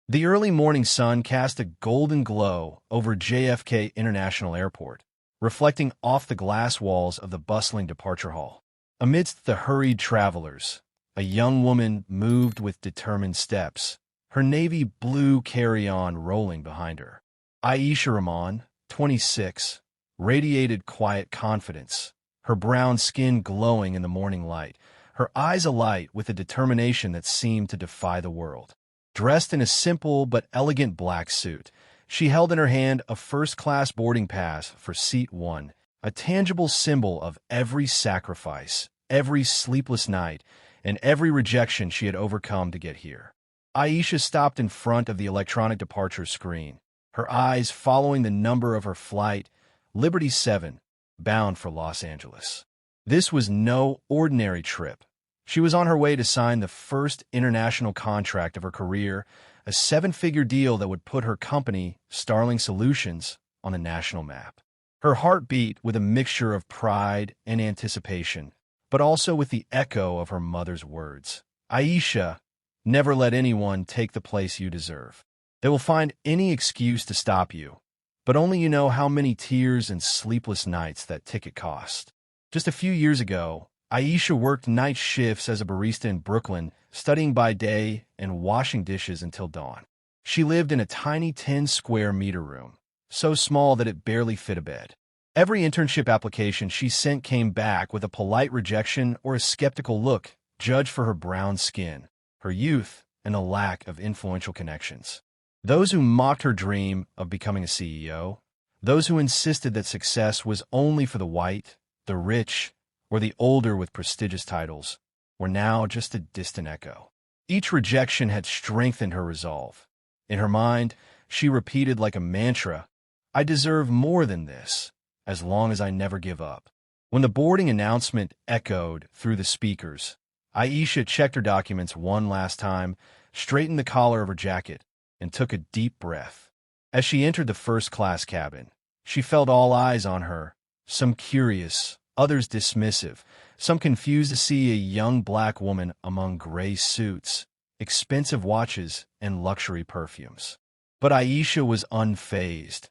The early morning sun cast a golden glow over JFK International Airport, reflecting off the glass walls of the bustling departure hall. Amidst the hurried travelers, a young woman moved with determined steps, her navy blue carry-on rolling behind her. Aisha Rahman, 26, radiated quiet confidence, her brown skin glowing in the morning light, her eyes alight with a determination that seemed to defy the world. Dressed in a simple but elegant black suit, she held in her hand a first-class boarding pass for Seat 1, a tangible symbol of every sacrifice, every sleepless night, and every rejection she had overcome to get here. Aisha stopped in front of the electronic departure screen, her eyes following the number of her flight, Liberty 7, bound for Los Angeles. This was no ordinary trip. She was on her way to sign the first international contract of her career, a seven-figure deal that would put her company, Starling Solutions, on the national map. Her heart beat with a mixture of pride and anticipation, but also with the echo of her mother's words. Aisha, never let anyone take the place you deserve. They will find any excuse to stop you, but only you know how many tears and sleepless nights that ticket cost. Just a few years ago, Aisha worked night shifts as a barista in Brooklyn, studying by day and washing dishes until dawn. She lived in a tiny 10-square-meter room, so small that it barely fit a bed. Every internship application she sent came back with a polite rejection or a skeptical look, judged for her brown skin, her youth, and a lack of influential connections. Those who mocked her dream of becoming a CEO, those who insisted that success was only for the white, the rich, or the older with prestigious titles, were now just a distant echo. Each rejection had strengthened her resolve. In her mind, she repeated like a mantra, "I deserve more than this, as long as I never give up." When the boarding announcement echoed through the speakers, Aisha checked her documents one last time, straightened the collar of her jacket, and took a deep breath. As she entered the first-class cabin, she felt all eyes on her, some curious, others dismissive, some confused to see a young black woman among gray suits, expensive watches, and luxury perfumes. But Aisha was unfazed.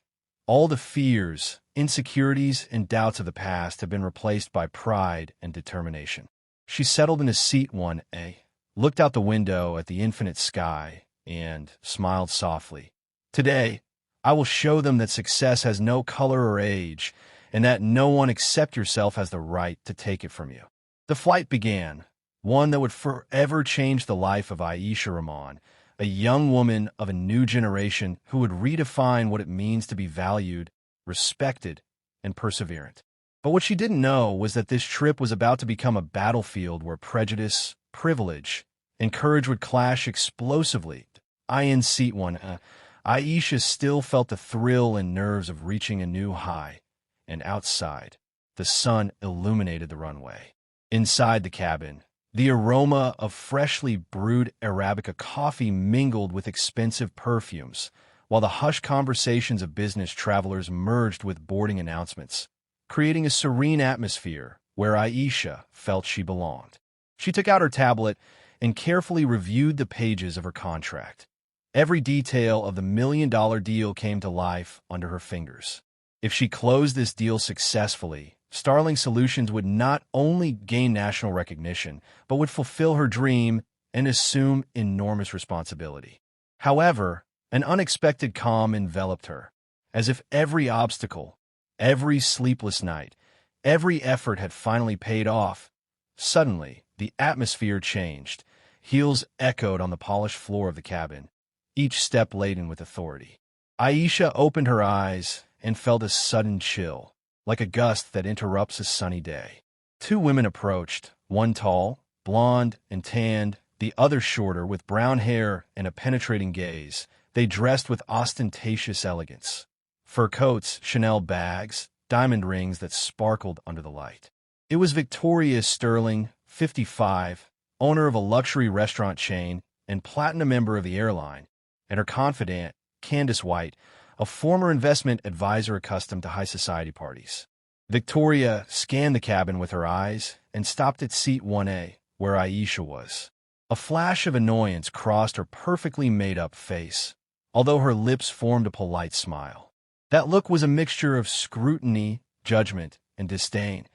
All the fears, insecurities, and doubts of the past had been replaced by pride and determination. She settled into Seat 1A, looked out the window at the infinite sky, and smiled softly. Today, I will show them that success has no color or age, and that no one except yourself has the right to take it from you. The flight began, one that would forever change the life of Aisha Rahman, a young woman of a new generation who would redefine what it means to be valued, respected, and perseverant. But what she didn't know was that this trip was about to become a battlefield where prejudice, privilege, and courage would clash explosively. In Seat 1, Aisha still felt the thrill and nerves of reaching a new high, and outside, the sun illuminated the runway. Inside the cabin, the aroma of freshly brewed Arabica coffee mingled with expensive perfumes, while the hushed conversations of business travelers merged with boarding announcements, creating a serene atmosphere where Aisha felt she belonged. She took out her tablet and carefully reviewed the pages of her contract. Every detail of the million-dollar deal came to life under her fingers. If she closed this deal successfully, Starling Solutions would not only gain national recognition, but would fulfill her dream and assume enormous responsibility. However, an unexpected calm enveloped her, as if every obstacle, every sleepless night, every effort had finally paid off. Suddenly, the atmosphere changed. Heels echoed on the polished floor of the cabin, each step laden with authority. Aisha opened her eyes and felt a sudden chill, like a gust that interrupts a sunny day. Two women approached, one tall, blonde, and tanned, the other shorter, with brown hair and a penetrating gaze. They dressed with ostentatious elegance. Fur coats, Chanel bags, diamond rings that sparkled under the light. It was Victoria Sterling, 55, owner of a luxury restaurant chain and platinum member of the airline, and her confidant, Candace White, a former investment advisor accustomed to high society parties. Victoria scanned the cabin with her eyes and stopped at Seat 1A, where Aisha was. A flash of annoyance crossed her perfectly made-up face, although her lips formed a polite smile. That look was a mixture of scrutiny, judgment, and disdain,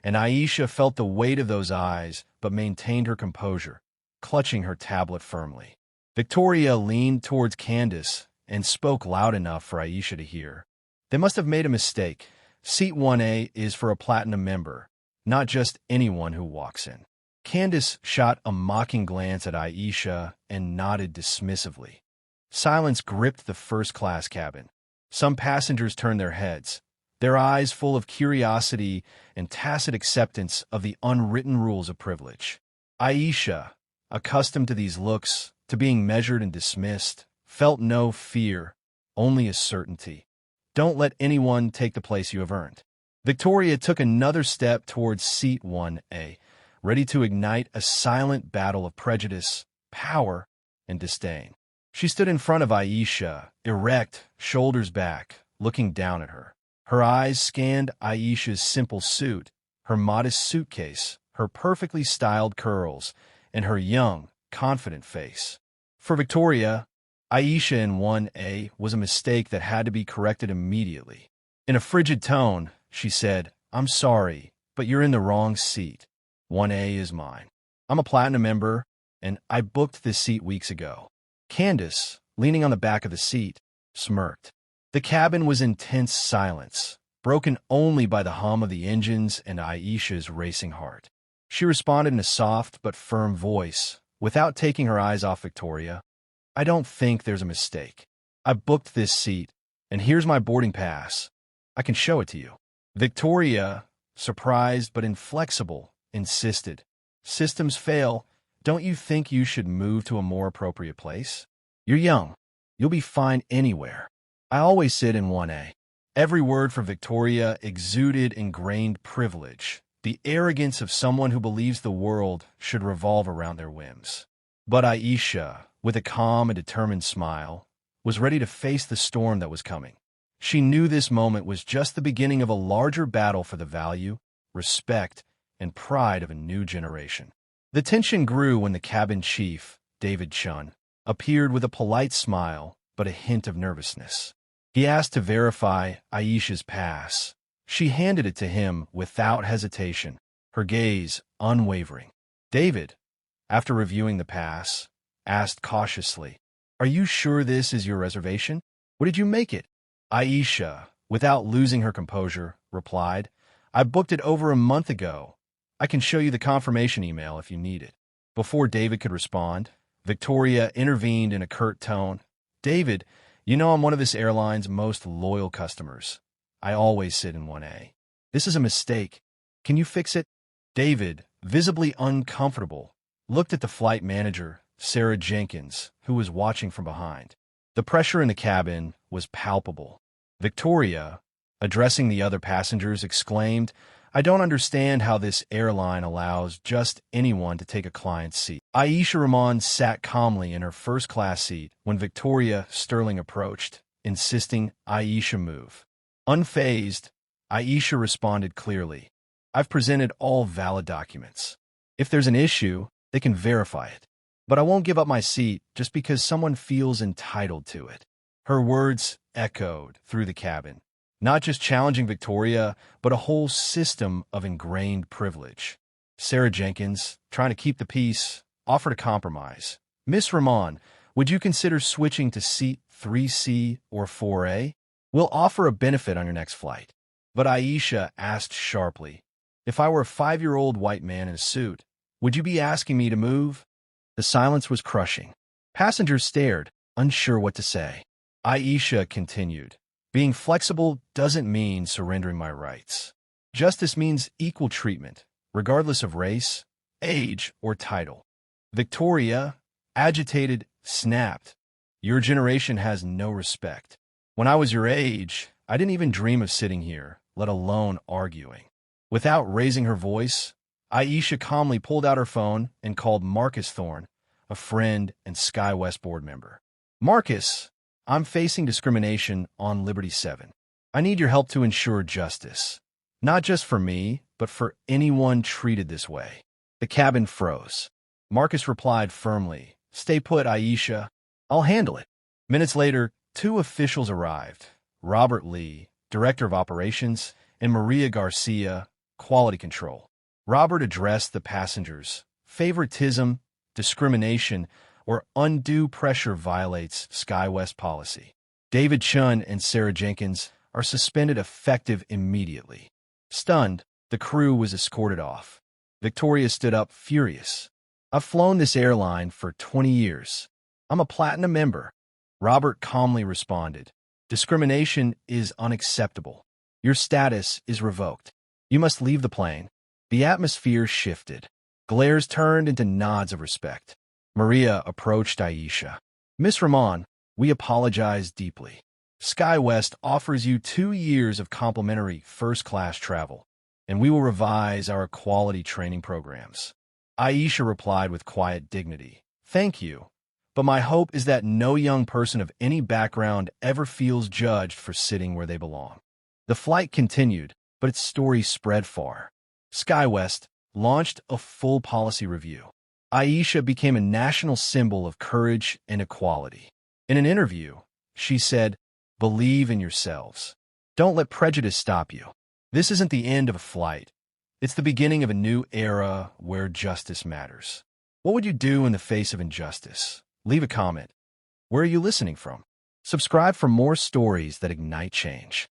and Aisha felt the weight of those eyes but maintained her composure, clutching her tablet firmly. Victoria leaned towards Candace and spoke loud enough for Aisha to hear. They must have made a mistake. Seat 1A is for a platinum member, not just anyone who walks in. Candace shot a mocking glance at Aisha and nodded dismissively. Silence gripped the first-class cabin. Some passengers turned their heads, their eyes full of curiosity and tacit acceptance of the unwritten rules of privilege. Aisha, accustomed to these looks, to being measured and dismissed, felt no fear, only a certainty. Don't let anyone take the place you have earned. Victoria took another step towards seat 1A, ready to ignite a silent battle of prejudice, power, and disdain. She stood in front of Aisha, erect, shoulders back, looking down at her. Her eyes scanned Aisha's simple suit, her modest suitcase, her perfectly styled curls, and her young, confident face. For Victoria, Aisha in 1A was a mistake that had to be corrected immediately. In a frigid tone, she said, "I'm sorry, but you're in the wrong seat. 1A is mine. I'm a platinum member, and I booked this seat weeks ago." Candace, leaning on the back of the seat, smirked. The cabin was in tense silence, broken only by the hum of the engines and Aisha's racing heart. She responded in a soft but firm voice, without taking her eyes off Victoria. "I don't think there's a mistake. I booked this seat, and here's my boarding pass. I can show it to you." Victoria, surprised but inflexible, insisted. "Systems fail. Don't you think you should move to a more appropriate place? You're young. You'll be fine anywhere. I always sit in 1A." Every word from Victoria exuded ingrained privilege, the arrogance of someone who believes the world should revolve around their whims. But Aisha, with a calm and determined smile, was ready to face the storm that was coming. She knew this moment was just the beginning of a larger battle for the value, respect, and pride of a new generation. The tension grew when the cabin chief, David Chun, appeared with a polite smile but a hint of nervousness. He asked to verify Aisha's pass. She handed it to him without hesitation, her gaze unwavering. David, after reviewing the pass, asked cautiously, "Are you sure this is your reservation? What did you make it?" Aisha, without losing her composure, replied, "I booked it over a month ago. I can show you the confirmation email if you need it." Before David could respond, Victoria intervened in a curt tone. "David, you know I'm one of this airline's most loyal customers. I always sit in 1A. This is a mistake. Can you fix it?" David, visibly uncomfortable, looked at the flight manager, Sarah Jenkins, who was watching from behind. The pressure in the cabin was palpable. Victoria, addressing the other passengers, exclaimed, "I don't understand how this airline allows just anyone to take a client's seat." Aisha Rahman sat calmly in her first-class seat when Victoria Sterling approached, insisting Aisha move. Unfazed, Aisha responded clearly, "I've presented all valid documents. If there's an issue, they can verify it. But I won't give up my seat just because someone feels entitled to it." Her words echoed through the cabin, not just challenging Victoria, but a whole system of ingrained privilege. Sarah Jenkins, trying to keep the peace, offered a compromise. "Miss Rahman, would you consider switching to seat 3C or 4A? We'll offer a benefit on your next flight." But Aisha asked sharply, "If I were a 5-year-old white man in a suit, would you be asking me to move?" The silence was crushing. Passengers stared, unsure what to say. Aisha continued, "Being flexible doesn't mean surrendering my rights. Justice means equal treatment, regardless of race, age, or title." Victoria, agitated, snapped, "Your generation has no respect. When I was your age, I didn't even dream of sitting here, let alone arguing." Without raising her voice, Aisha calmly pulled out her phone and called Marcus Thorne, a friend and SkyWest board member. "Marcus, I'm facing discrimination on Liberty 7. I need your help to ensure justice. Not just for me, but for anyone treated this way." The cabin froze. Marcus replied firmly, "Stay put, Aisha. I'll handle it." Minutes later, two officials arrived: Robert Lee, Director of Operations, and Maria Garcia, Quality Control. Robert addressed the passengers. "Favoritism, discrimination, or undue pressure violates SkyWest policy. David Chun and Sarah Jenkins are suspended effective immediately." Stunned, the crew was escorted off. Victoria stood up, furious. "I've flown this airline for 20 years. I'm a platinum member." Robert calmly responded, "Discrimination is unacceptable. Your status is revoked. You must leave the plane." The atmosphere shifted. Glares turned into nods of respect. Maria approached Aisha. "Miss Ramon, we apologize deeply. SkyWest offers you 2 years of complimentary first-class travel, and we will revise our quality training programs." Aisha replied with quiet dignity, "Thank you, but my hope is that no young person of any background ever feels judged for sitting where they belong." The flight continued, but its story spread far. SkyWest launched a full policy review. Aisha became a national symbol of courage and equality. In an interview, she said, "Believe in yourselves. Don't let prejudice stop you. This isn't the end of a flight. It's the beginning of a new era where justice matters." What would you do in the face of injustice? Leave a comment. Where are you listening from? Subscribe for more stories that ignite change.